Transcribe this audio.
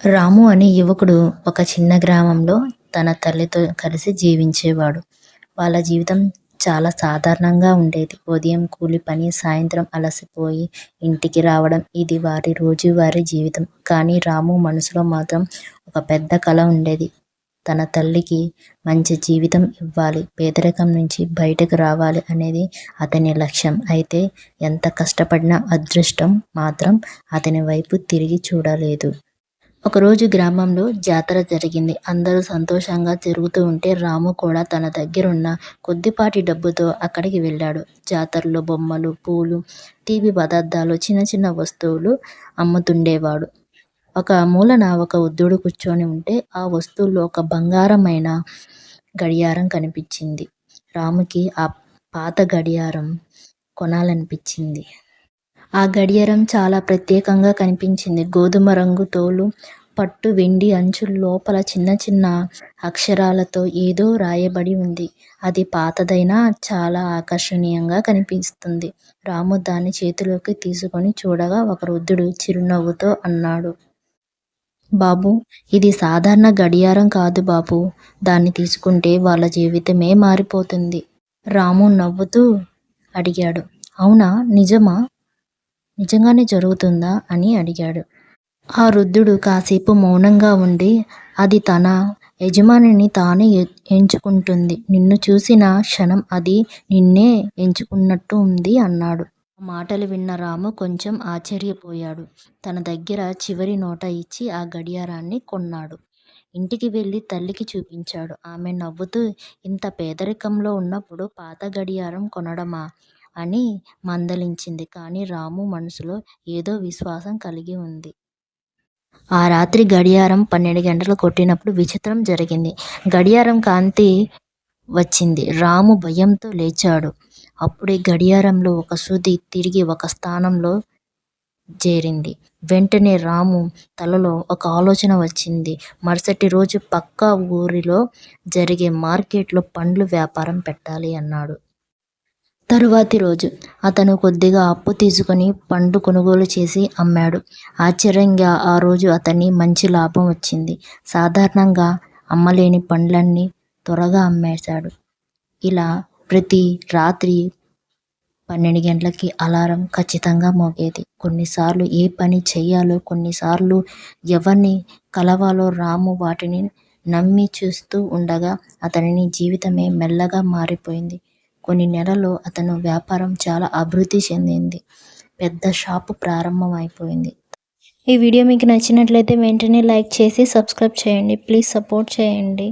రాము అనే యువకుడు ఒక చిన్న గ్రామంలో తన తల్లితో కలిసి జీవించేవాడు. వాళ్ళ జీవితం చాలా సాధారణంగా ఉండేది. ఉదయం కూలి పని, సాయంత్రం అలసిపోయి ఇంటికి రావడం ఇది వారి రోజువారీ జీవితం. కానీ రాము మనసులో మాత్రం ఒక పెద్ద కల ఉండేది. తన తల్లికి మంచి జీవితం ఇవ్వాలి, పేదరికం నుంచి బయటకు రావాలి అనేది అతని లక్ష్యం. అయితే ఎంత కష్టపడినా అదృష్టం మాత్రం అతని వైపు తిరిగి చూడలేదు. ఒకరోజు గ్రామంలో జాతర జరిగింది. అందరూ సంతోషంగా తిరుగుతూ ఉంటే రాము కూడా తన దగ్గరున్న కొద్దిపాటి డబ్బుతో అక్కడికి వెళ్ళాడు. జాతరలో బొమ్మలు, పూలు, తీపి పదార్థాలు, చిన్న చిన్న వస్తువులు అమ్ముతుండేవాడు. ఒక మూలన ఒక వృద్ధుడు కూర్చొని ఉంటే ఆ వస్తువుల్లో ఒక బంగారమైన గడియారం కనిపించింది. రాముకి ఆ పాత గడియారం కొనాలనిపించింది. ఆ గడియారం చాలా ప్రత్యేకంగా కనిపించింది. గోధుమ రంగు తోలు, పట్టు, వెండి అంచుల లోపల చిన్న చిన్న అక్షరాలతో ఏదో రాయబడి ఉంది. అది పాతదైనా చాలా ఆకర్షణీయంగా కనిపిస్తుంది. రాము దాన్ని చేతిలోకి తీసుకొని చూడగా ఒక వృద్ధుడు చిరునవ్వుతో అన్నాడు, బాబూ, ఇది సాధారణ గడియారం కాదు బాబూ. దాన్ని తీసుకుంటే వాళ్ళ జీవితమే మారిపోతుంది. రాము నవ్వుతూ అడిగాడు, అవునా, నిజమా? నిజంగానే జరుగుతుందా అని అడిగాడు. ఆ వృద్ధుడు కాసేపు మౌనంగా ఉండి, అది తన యజమానిని తానే ఎంచుకుంటుంది. నిన్ను చూసిన క్షణం అది నిన్నే ఎంచుకున్నట్టు ఉంది అన్నాడు. ఆ మాటలు విన్న రాము కొంచెం ఆశ్చర్యపోయాడు. తన దగ్గర చివరి నోట ఇచ్చి ఆ గడియారాన్ని కొన్నాడు. ఇంటికి వెళ్ళి తల్లికి చూపించాడు. ఆమె నవ్వుతూ, ఇంత పేదరికంలో ఉన్నప్పుడు పాత గడియారం కొనడమా అని మందలించింది. కానీ రాము మనసులో ఏదో విశ్వాసం కలిగి ఉంది. ఆ రాత్రి గడియారం 12 గంటలు కొట్టినప్పుడు విచిత్రం జరిగింది. గడియారం కాంతి వచ్చింది. రాము భయంతో లేచాడు. అప్పుడే గడియారంలో ఒక సూది తిరిగి ఒక స్థానంలో చేరింది. వెంటనే రాము తలలో ఒక ఆలోచన వచ్చింది. మరుసటి రోజు పక్క ఊరిలో జరిగే మార్కెట్లో పండ్లు వ్యాపారం పెట్టాలి అన్నాడు. తరువాతి రోజు అతను కొద్దిగా అప్పు తీసుకుని పండు కొనుగోలు చేసి అమ్మాడు. ఆశ్చర్యంగా ఆ రోజు అతన్ని మంచి లాభం వచ్చింది. సాధారణంగా అమ్మలేని పండ్లన్నీ త్వరగా అమ్మేశాడు. ఇలా ప్రతి రాత్రి 12 గంటలకి అలారం ఖచ్చితంగా మోగేది. కొన్నిసార్లు ఏ పని చెయ్యాలో, కొన్నిసార్లు ఎవరిని కలవాలో రాము వాటిని నమ్మి చూస్తూ ఉండగా అతని జీవితమే మెల్లగా మారిపోయింది. కొన్ని నెలల్లో అతను వ్యాపారం చాలా అభివృద్ధి చెందింది. పెద్ద షాపు ప్రారంభం అయిపోయింది. ఈ వీడియో మీకు నచ్చినట్లయితే వెంటనే లైక్ చేసి సబ్స్క్రైబ్ చేయండి. ప్లీజ్ సపోర్ట్ చేయండి.